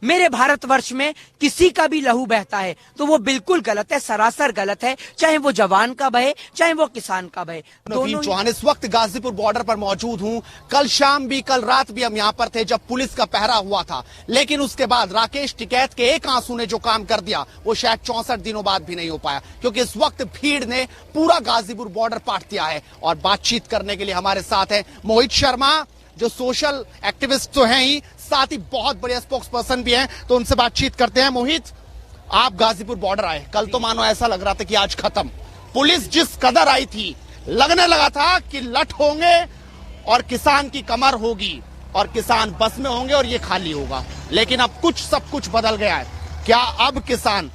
मेरे भारतवर्ष में किसी का भी लहू बहता है तो वो बिल्कुल गलत है, सरासर गलत है, चाहे वो जवान का बहे चाहे वो किसान का बहे। नवीन चौहान इस वक्त गाजीपुर बॉर्डर पर मौजूद हूं। कल शाम भी, कल रात भी हम यहां पर थे जब पुलिस का पहरा हुआ था, लेकिन उसके बाद राकेश टिकैत के एक आंसू ने जो काम कर दिया वो शायद 64 दिनों बाद भी नहीं हो पाया, क्योंकि इस वक्त भीड़ ने पूरा गाजीपुर बॉर्डर पाट दिया है। और बातचीत करने के लिए हमारे साथ है मोहित शर्मा, जो सोशल एक्टिविस्ट तो हैं ही, साथ ही बहुत बड़े स्पोक्स पर्सन भी हैं, तो उनसे बातचीत करते हैं। मोहित, आप गाजीपुर बॉर्डर आए, कल तो मानो ऐसा लग रहा था कि आज खत्म। पुलिस जिस कदर आई थी, लगने लगा था कि लठ होंगे और किसान की कमर होगी और किसान बस में होंगे और ये खाली होगा, लेकिन अब सब कुछ बदल गया है। क्या अब किसान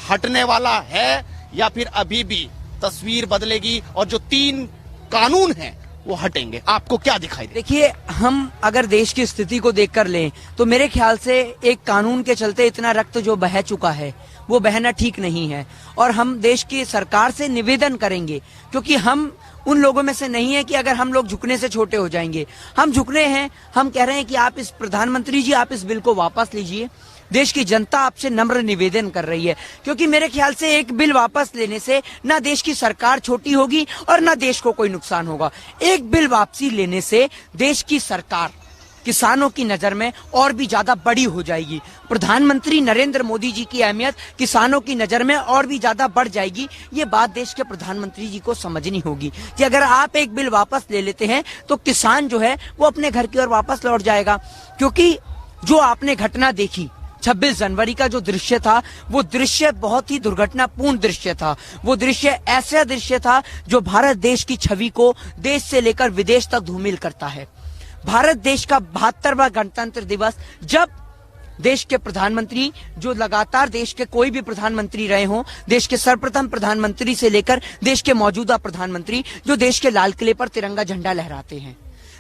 हटने वाला है या फिर अभी भी तस्वीर बदलेगी और जो 3 कानून हैं वो हटेंगे? आपको क्या दिखाई दे? देखिए, हम अगर देश की स्थिति को देखकर लें तो मेरे ख्याल से एक कानून के चलते इतना रक्त जो बह चुका है वो बहना ठीक नहीं है। और हम देश की सरकार से निवेदन करेंगे, क्योंकि हम उन लोगों में से नहीं है कि अगर हम लोग झुकने से छोटे हो जाएंगे। हम झुक रहे हैं, हम कह रहे हैं कि आप इस प्रधानमंत्री जी, आप इस बिल को वापस लीजिए। देश की जनता आपसे नम्र निवेदन कर रही है, क्योंकि मेरे ख्याल से एक बिल वापस लेने से ना देश की सरकार छोटी होगी और ना देश को कोई नुकसान होगा। एक बिल वापसी लेने से देश की सरकार किसानों की नजर में और भी ज्यादा बड़ी हो जाएगी। प्रधानमंत्री नरेंद्र मोदी जी की अहमियत किसानों की नजर में और भी ज्यादा बढ़ जाएगी। ये बात देश के प्रधानमंत्री जी को समझनी होगी कि अगर आप एक बिल वापस ले लेते हैं तो किसान जो है वो अपने घर की ओर वापस लौट जाएगा। क्योंकि जो आपने घटना देखी 26 जनवरी का जो दृश्य था, वो दृश्य बहुत ही दुर्घटनापूर्ण दृश्य था। वो दृश्य ऐसा दृश्य था जो भारत देश की छवि को देश से लेकर विदेश तक धूमिल करता है। भारत देश का 72वां गणतंत्र दिवस, जब देश के प्रधानमंत्री, जो लगातार देश के कोई भी प्रधानमंत्री रहे हों, देश के सर्वप्रथम प्रधानमंत्री से लेकर देश के मौजूदा प्रधानमंत्री, जो देश के लाल किले पर तिरंगा झंडा लहराते हैं,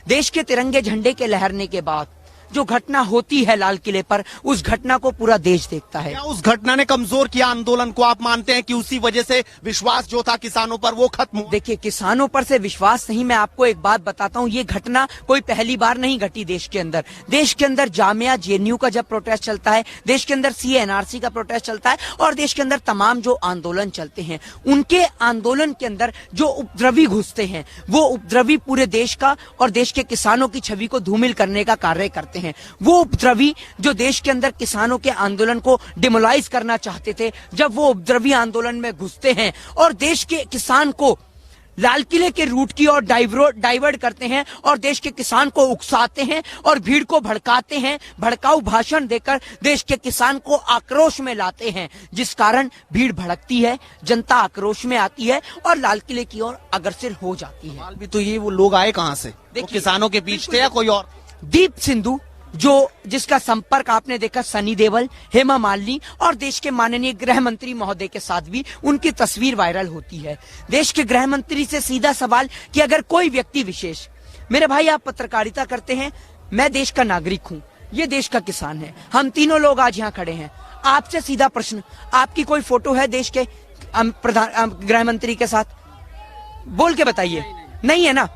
देश के तिरंगे झंडे के लहरने के बाद जो घटना होती है लाल किले पर, उस घटना को पूरा देश देखता है। क्या उस घटना ने कमजोर किया आंदोलन को? आप मानते हैं कि उसी वजह से विश्वास जो था किसानों पर वो खत्म हुआ? देखिए, किसानों पर से विश्वास नहीं, मैं आपको एक बात बताता हूँ, ये घटना कोई पहली बार नहीं घटी देश के अंदर। देश के अंदर जामिया जेएनयू का जब प्रोटेस्ट चलता है, देश के अंदर सीए एनआरसी का प्रोटेस्ट चलता है और देश के अंदर तमाम जो आंदोलन चलते हैं, उनके आंदोलन के अंदर जो उपद्रवी घुसते हैं, वो उपद्रवी पूरे देश का और देश के किसानों की छवि को धूमिल करने का कार्य करते हैं। वो उपद्रवी जो देश के अंदर किसानों के आंदोलन को डिमोलाइज करना चाहते थे, जब वो उपद्रवी आंदोलन में घुसते हैं और देश के किसान को लाल किले के रूट की ओर डाइवर्ट करते हैं और देश के किसान को उकसाते हैं और भीड़ को भड़काते हैं, भड़काऊ भाषण देकर देश के किसान को आक्रोश में लाते हैं, जिस कारण भीड़ भड़कती है, जनता आक्रोश में आती है और लाल किले की ओर अग्रसर हो जाती है। भी तो ये वो लोग आए कहां से? वो किसानों के बीच थे या कोई और? दीप सिंधु, जिसका संपर्क आपने देखा सनी देओल, हेमा मालिनी और देश के माननीय गृह मंत्री महोदय के साथ भी उनकी तस्वीर वायरल होती है। देश के गृह मंत्री से सीधा सवाल कि अगर कोई व्यक्ति विशेष, मेरे भाई आप पत्रकारिता करते हैं, मैं देश का नागरिक हूं, ये देश का किसान है, हम तीनों लोग आज यहाँ खड़े हैं, आपसे सीधा प्रश्न, आपकी कोई फोटो है देश के गृह मंत्री के साथ? बोल के बताइए। नहीं है ना?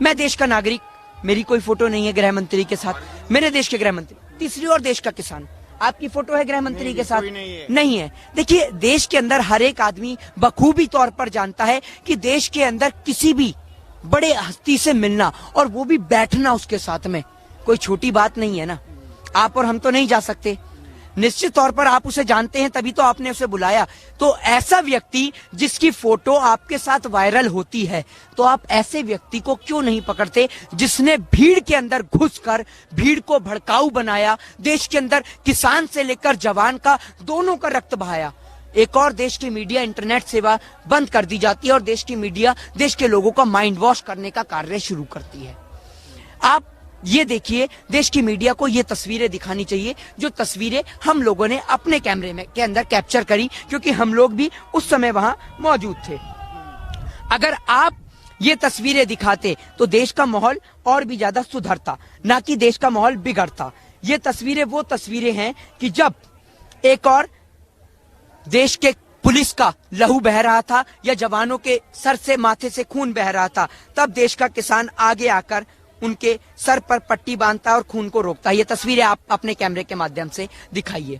मैं देश का नागरिक, मेरी कोई फोटो नहीं है गृह मंत्री के साथ, मेरे देश के गृह मंत्री। तीसरी ओर देश का किसान, आपकी फोटो है गृह मंत्री के साथ? नहीं है। देखिए, देश के अंदर हर एक आदमी बखूबी तौर पर जानता है कि देश के अंदर किसी भी बड़े हस्ती से मिलना और वो भी बैठना उसके साथ में कोई छोटी बात नहीं है ना। आप और हम तो नहीं जा सकते, निश्चित तौर पर आप उसे जानते हैं, तभी तो आपने उसे बुलाया। तो ऐसा व्यक्ति जिसकी फोटो आपके साथ वायरल होती है, तो आप ऐसे व्यक्ति को क्यों नहीं पकड़ते जिसने भीड़ के अंदर घुसकर भीड़ को भड़काऊ बनाया, देश के अंदर किसान से लेकर जवान का दोनों का रक्त बहाया। एक और देश की मीडिया इंटरनेट सेवा बंद कर दी जाती है और देश की मीडिया देश के लोगों का माइंड वॉश करने का कार्य शुरू करती है। आप ये देखिए, देश की मीडिया को ये तस्वीरें दिखानी चाहिए जो तस्वीरें हम लोगों ने अपने कैमरे में के अंदर कैप्चर करी, क्योंकि हम लोग भी उस समय वहां मौजूद थे। अगर आप ये तस्वीरें दिखाते तो देश का माहौल और भी ज्यादा सुधरता, ना कि देश का माहौल बिगड़ता। ये तस्वीरें वो तस्वीरें हैं कि जब एक और देश के पुलिस का लहू बह रहा था या जवानों के सर से माथे से खून बह रहा था, तब देश का किसान आगे आकर उनके सर पर पट्टी बांधता है और खून को रोकता है। ये तस्वीरें आप अपने कैमरे के माध्यम से दिखाइए।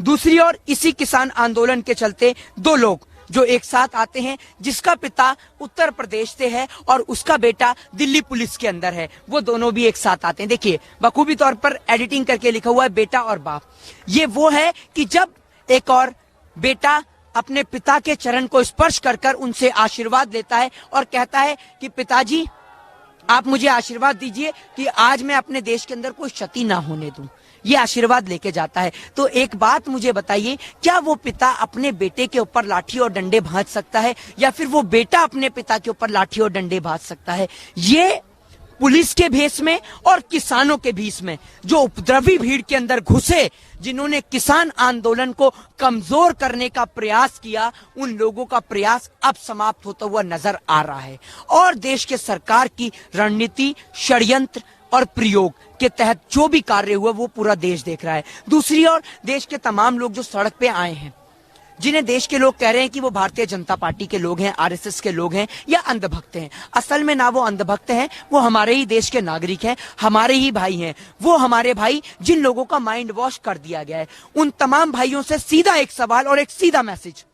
दूसरी ओर इसी किसान आंदोलन के चलते दो लोग जो एक साथ आते हैं, जिसका पिता उत्तर प्रदेश से है और उसका बेटा दिल्ली पुलिस के अंदर है, वो दोनों भी एक साथ आते हैं। देखिए बखूबी तौर पर एडिटिंग करके लिखा हुआ है बेटा और बाप। ये वो है कि जब एक और बेटा अपने पिता के चरण को स्पर्श कर कर उनसे आशीर्वाद लेता है और कहता है कि पिताजी आप मुझे आशीर्वाद दीजिए कि आज मैं अपने देश के अंदर कोई क्षति ना होने दूं, ये आशीर्वाद लेके जाता है। तो एक बात मुझे बताइए, क्या वो पिता अपने बेटे के ऊपर लाठी और डंडे भांज सकता है या फिर वो बेटा अपने पिता के ऊपर लाठी और डंडे भांज सकता है? ये पुलिस के भेष में और किसानों के बीच में जो उपद्रवी भीड़ के अंदर घुसे, जिन्होंने किसान आंदोलन को कमजोर करने का प्रयास किया, उन लोगों का प्रयास अब समाप्त होता हुआ नजर आ रहा है और देश के सरकार की रणनीति, षड्यंत्र और प्रयोग के तहत जो भी कार्य हुआ वो पूरा देश देख रहा है। दूसरी ओर देश के तमाम लोग जो सड़क पे आए हैं, जिन्हें देश के लोग कह रहे हैं कि वो भारतीय जनता पार्टी के लोग हैं, आरएसएस के लोग हैं या अंधभक्त हैं, असल में ना वो अंधभक्त हैं, वो हमारे ही देश के नागरिक हैं, हमारे ही भाई हैं। वो हमारे भाई जिन लोगों का माइंड वॉश कर दिया गया है। उन तमाम भाइयों से सीधा एक सवाल और एक सीधा मैसेज,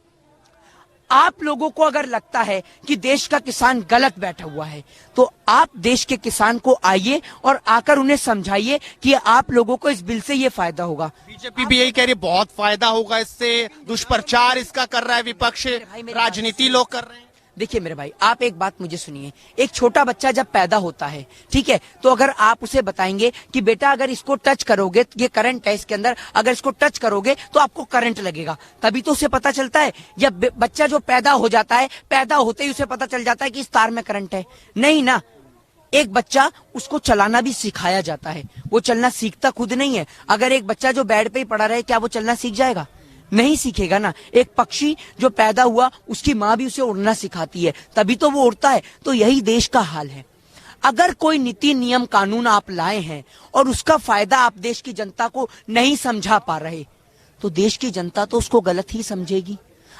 आप लोगों को अगर लगता है कि देश का किसान गलत बैठा हुआ है तो आप देश के किसान को आइए और आकर उन्हें समझाइए कि आप लोगों को इस बिल से ये फायदा होगा। बीजेपी भी यही कह रही है बहुत फायदा होगा इससे, दुष्प्रचार इसका कर रहा है विपक्ष, राजनीति लोग कर रहे हैं। देखिए मेरे भाई, आप एक बात मुझे सुनिए। एक छोटा बच्चा जब पैदा होता है, ठीक है, तो अगर आप उसे बताएंगे कि बेटा अगर इसको टच करोगे, ये करंट है इसके अंदर, अगर इसको टच करोगे तो आपको करंट लगेगा, तभी तो उसे पता चलता है। या बच्चा जो पैदा हो जाता है, पैदा होते ही उसे पता चल जाता है कि इस तार में करंट है? नहीं ना। एक बच्चा, उसको चलाना भी सिखाया जाता है, वो चलना सीखता खुद नहीं है। अगर एक बच्चा जो बेड पे ही पड़ा रहे, क्या वो चलना सीख जाएगा? नहीं सीखेगा ना। एक पक्षी जो पैदा हुआ, उसकी माँ भी उसे उड़ना सिखाती है, तभी तो वो उड़ता है। तो यही देश का हाल है। अगर कोई नीति, नियम, कानून आप लाए हैं और उसका फायदा आप देश की जनता को नहीं समझा पा रहे, तो देश की जनता तो उसको गलत ही समझेगी।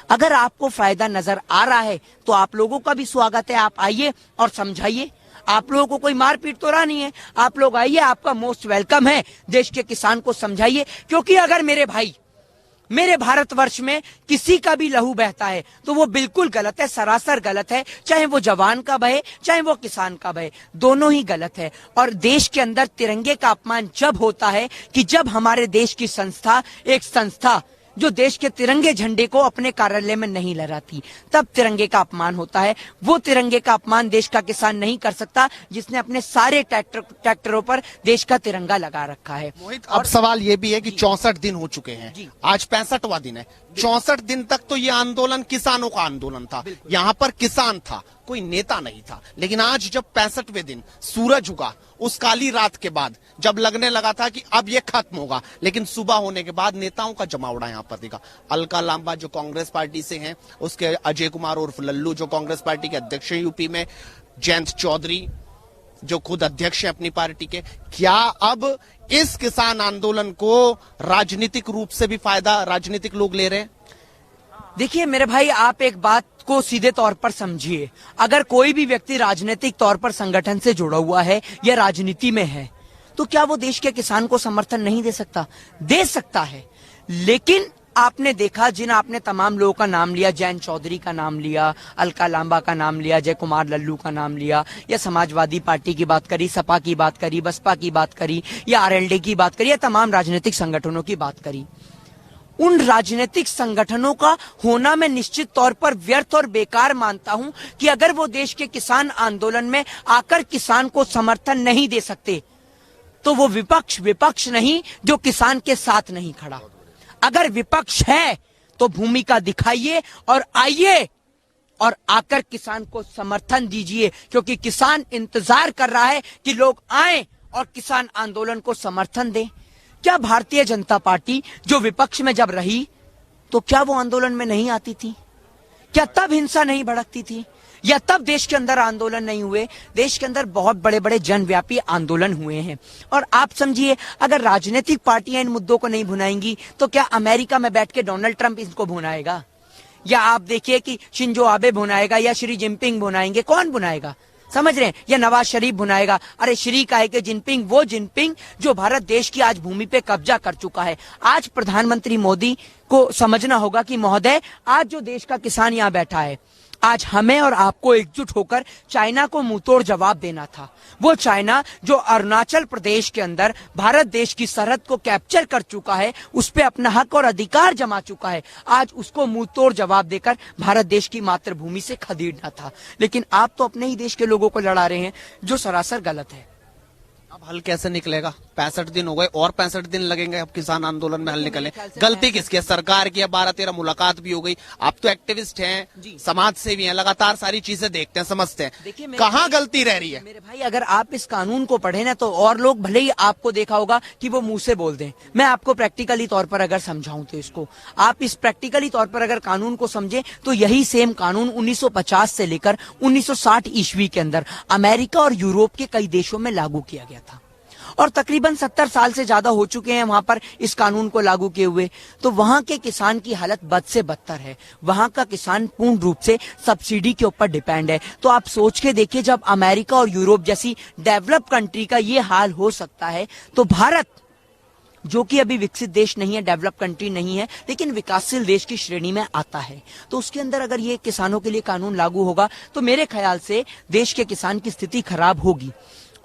अगर आपको फायदा नजर आ रहा है तो आप लोगों का भी स्वागत है, आप आइए और समझाइए। आप लोगों को कोई मारपीट तो रहा नहीं है, आप लोग आइए, आपका मोस्ट वेलकम है। देश के किसान को समझाइए, क्योंकि अगर मेरे भाई, मेरे भारतवर्ष में किसी का भी लहू बहता है तो वो बिल्कुल गलत है, सरासर गलत है। चाहे वो जवान का बहे, चाहे वो किसान का बहे, दोनों ही गलत है। और देश के अंदर तिरंगे का अपमान जब होता है कि जब हमारे देश की संस्था, एक संस्था जो देश के तिरंगे झंडे को अपने कार्यालय में नहीं लहराती, तब तिरंगे का अपमान होता है। वो तिरंगे का अपमान देश का किसान नहीं कर सकता जिसने अपने सारे ट्रैक्टरों पर देश का तिरंगा लगा रखा है। मोहित, अब सवाल ये भी है कि 64 दिन हो चुके हैं, आज 65वां दिन है। 64 दिन तक तो ये आंदोलन किसानों का आंदोलन था, यहाँ पर किसान था, कोई नेता नहीं था। लेकिन आज जब 65वें दिन सूरज उगा, उस काली रात के बाद जब लगने लगा था कि अब ये खत्म होगा, लेकिन सुबह होने के बाद नेताओं का जमावड़ा यहाँ पर दिखा। अलका लांबा जो कांग्रेस पार्टी से हैं, उसके अजय कुमार उर्फ लल्लू जो कांग्रेस पार्टी के अध्यक्ष हैं यूपी में, जयंत चौधरी जो खुद अध्यक्ष है अपनी पार्टी के। क्या अब इस किसान आंदोलन को राजनीतिक रूप से भी फायदा राजनीतिक लोग ले रहे हैं? देखिए मेरे भाई, आप एक बात को सीधे तौर पर समझिए। अगर कोई भी व्यक्ति राजनीतिक तौर पर संगठन से जुड़ा हुआ है या राजनीति में है, तो क्या वो देश के किसान को समर्थन नहीं दे सकता? दे सकता है। लेकिन आपने देखा, जिन आपने तमाम लोगों का नाम लिया, जयंत चौधरी का नाम लिया, अलका लांबा का नाम लिया, जय कुमार लल्लू का नाम लिया, या समाजवादी पार्टी की बात करी, सपा की बात करी, बसपा की बात करी, या आरएलडी की बात करी, या तमाम राजनीतिक संगठनों की बात करी, उन राजनीतिक संगठनों का होना मैं निश्चित तौर पर व्यर्थ और बेकार मानता हूं कि अगर वो देश के किसान आंदोलन में आकर किसान को समर्थन नहीं दे सकते तो वो विपक्ष नहीं जो किसान के साथ नहीं खड़ा। अगर विपक्ष है तो भूमिका दिखाइए और आइए और आकर किसान को समर्थन दीजिए, क्योंकि किसान इंतजार कर रहा है कि लोग आए और किसान आंदोलन को समर्थन दें। क्या भारतीय जनता पार्टी जो विपक्ष में जब रही तो क्या वो आंदोलन में नहीं आती थी? क्या तब हिंसा नहीं भड़कती थी? या तब देश के अंदर आंदोलन नहीं हुए? देश के अंदर बहुत बड़े बड़े जनव्यापी आंदोलन हुए हैं। और आप समझिए, अगर राजनीतिक पार्टियां इन मुद्दों को नहीं भुनाएंगी तो क्या अमेरिका में बैठ के डोनाल्ड ट्रंप इनको भुनाएगा? या आप देखिए कि शिंजो आबे भुनाएगा या श्री जिनपिंग भुनाएंगे? कौन भुनाएगा? समझ रहे हैं, या नवाज शरीफ भुनाएगा। अरे श्री काहे के जिनपिंग, वो जिनपिंग जो भारत देश की आज भूमि पे कब्जा कर चुका है। आज प्रधानमंत्री मोदी को समझना होगा कि महोदय, आज जो देश का किसान यहाँ बैठा है, आज हमें और आपको एकजुट होकर चाइना को मुंहतोड़ जवाब देना था। वो चाइना जो अरुणाचल प्रदेश के अंदर भारत देश की सरहद को कैप्चर कर चुका है, उस पे अपना हक और अधिकार जमा चुका है, आज उसको मुंहतोड़ जवाब देकर भारत देश की मातृभूमि से खदेड़ना था। लेकिन आप तो अपने ही देश के लोगों को लड़ा रहे हैं, जो सरासर गलत है। अब हल कैसे निकलेगा? 65 दिन हो गए और 65 दिन लगेंगे अब किसान आंदोलन में हल निकले। गलती किसकी है? सरकार की है। 12-13 मुलाकात भी हो गई। आप तो एक्टिविस्ट हैं, समाज सेवी हैं, लगातार सारी चीजें देखते हैं, समझते हैं, कहाँ गलती रह रही है? मेरे भाई, अगर आप इस कानून को पढ़े ना, तो और लोग भले ही आपको देखा होगा कि वो मुंह से बोल दें, मैं आपको प्रैक्टिकली तौर पर अगर समझाऊं तो इसको आप इस प्रैक्टिकली तौर पर अगर कानून को समझे, तो यही सेम कानून 1950 से लेकर 1960 ईस्वी के अंदर अमेरिका और यूरोप के कई देशों में लागू किया गया था, और तकरीबन 70 साल से ज्यादा हो चुके हैं वहां पर इस कानून को लागू किए हुए। तो वहां के किसान की हालत बद से बदतर है। वहां का किसान पूर्ण रूप से सब्सिडी के ऊपर डिपेंड है। तो आप सोच के देखिए, जब अमेरिका और यूरोप जैसी डेवलप कंट्री का ये हाल हो सकता है, तो भारत, जो कि अभी विकसित देश नहीं है, डेवलप कंट्री नहीं है, लेकिन विकासशील देश की श्रेणी में आता है, तो उसके अंदर अगर ये किसानों के लिए कानून लागू होगा, तो मेरे ख्याल से देश के किसान की स्थिति खराब होगी।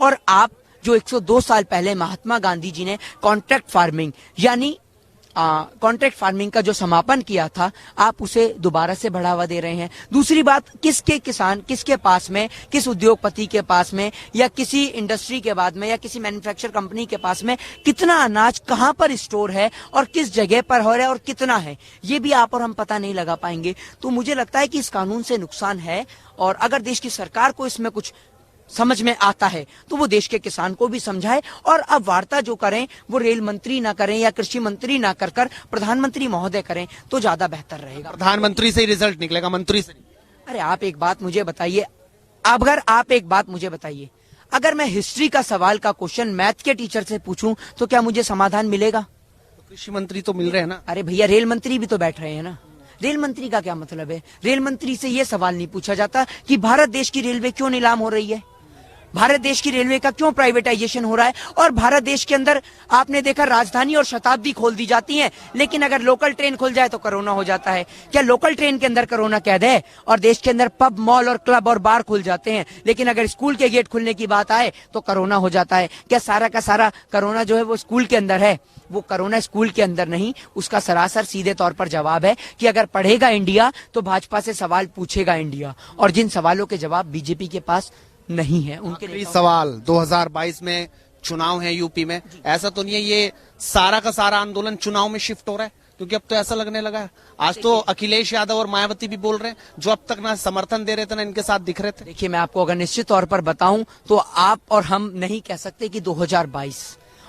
और आप जो 102 साल पहले महात्मा गांधी जी ने कॉन्ट्रैक्ट फार्मिंग यानी कॉन्ट्रैक्ट फार्मिंग का जो समापन किया था, आप उसे दोबारा से बढ़ावा दे रहे हैं। दूसरी बात, किसके किसान, किसके पास में, किस उद्योगपति के पास में, या किसी इंडस्ट्री के बाद में, या किसी मैन्युफैक्चर कंपनी के पास में कितना अनाज कहां पर स्टोर है और किस जगह पर हो रहा है और कितना है, ये भी आप और हम पता नहीं लगा पाएंगे। तो मुझे लगता है कि इस कानून से नुकसान है, और अगर देश की सरकार को इसमें कुछ समझ में आता है तो वो देश के किसान को भी समझाए। और अब वार्ता जो करें वो रेल मंत्री ना करें या कृषि मंत्री ना कर प्रधानमंत्री महोदय करें, तो ज्यादा बेहतर रहेगा। प्रधानमंत्री से ही रिजल्ट निकलेगा, मंत्री से नहीं। अरे आप एक बात मुझे बताइए, अगर मैं हिस्ट्री का सवाल का क्वेश्चन मैथ के टीचर से पूछूं, तो क्या मुझे समाधान मिलेगा? तो कृषि मंत्री तो मिल रहे हैं ना। अरे भैया, रेल मंत्री भी तो बैठ रहे हैं ना। रेल मंत्री का क्या मतलब है? रेल मंत्री से यह सवाल नहीं पूछा जाता कि भारत देश की रेलवे क्यों नीलाम हो रही है, भारत देश की रेलवे का क्यों प्राइवेटाइजेशन हो रहा है। और भारत देश के अंदर आपने देखा, राजधानी और शताब्दी खोल दी जाती हैं, लेकिन अगर लोकल ट्रेन खुल जाए तो कोरोना हो जाता है। क्या लोकल ट्रेन के अंदर कोरोना कैद है? और देश के अंदर पब, मॉल और क्लब और बार खुल जाते हैं, लेकिन अगर स्कूल के गेट खुलने की बात आए तो कोरोना हो जाता है। क्या सारा का सारा कोरोना जो है वो स्कूल के अंदर है? वो कोरोना स्कूल के अंदर नहीं, उसका सरासर सीधे तौर पर जवाब है कि अगर पढ़ेगा इंडिया तो भाजपा से सवाल पूछेगा इंडिया, और जिन सवालों के जवाब बीजेपी के पास नहीं है उनके सवाल। 2022 में चुनाव है यूपी में, ऐसा तो नहीं है ये सारा का सारा आंदोलन चुनाव में शिफ्ट हो रहा है? क्योंकि अब तो ऐसा लगने लगा है, आज तो अखिलेश यादव और मायावती भी बोल रहे हैं, जो अब तक ना समर्थन दे रहे थे ना इनके साथ दिख रहे थे। देखिए, मैं आपको अगर निश्चित तौर पर बताऊं तो आप और हम नहीं कह सकते कि 2022,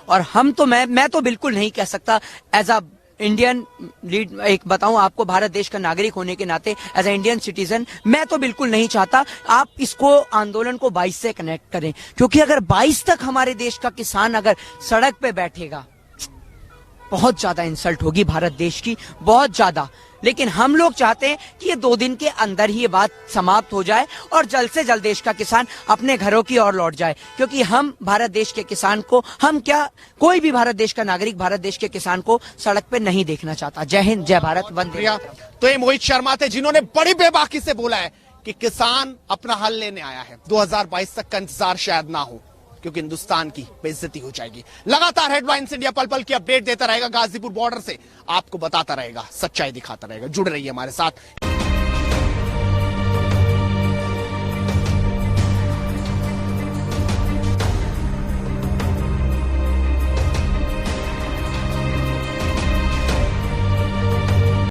और हम तो मैं तो बिल्कुल नहीं कह सकता एज अ इंडियन लीड, एक बताऊं आपको, भारत देश का नागरिक होने के नाते एज ए इंडियन सिटीजन, मैं तो बिल्कुल नहीं चाहता आप इसको आंदोलन को 22 से कनेक्ट करें, क्योंकि अगर 22 तक हमारे देश का किसान अगर सड़क पे बैठेगा, बहुत ज्यादा इंसल्ट होगी भारत देश की, बहुत ज्यादा। लेकिन हम लोग चाहते हैं कि ये 2 दिन के अंदर ही ये बात समाप्त हो जाए और जल्द से जल्द देश का किसान अपने घरों की ओर लौट जाए, क्योंकि हम भारत देश के किसान को, हम क्या, कोई भी भारत देश का नागरिक भारत देश के किसान को सड़क पे नहीं देखना चाहता। जय हिंद, जय भारत, वंदे। तो ये मोहित शर्मा थे, जिन्होंने बड़ी बेबाकी से बोला है कि किसान अपना हल लेने आया है। 2022 तक का इंतजार शायद ना हो, क्योंकि हिंदुस्तान की बेइज्जती हो जाएगी। लगातार हेडलाइंस इंडिया पल पल की अपडेट देता रहेगा गाजीपुर बॉर्डर से, आपको बताता रहेगा, सच्चाई दिखाता रहेगा। जुड़ रही है हमारे साथ।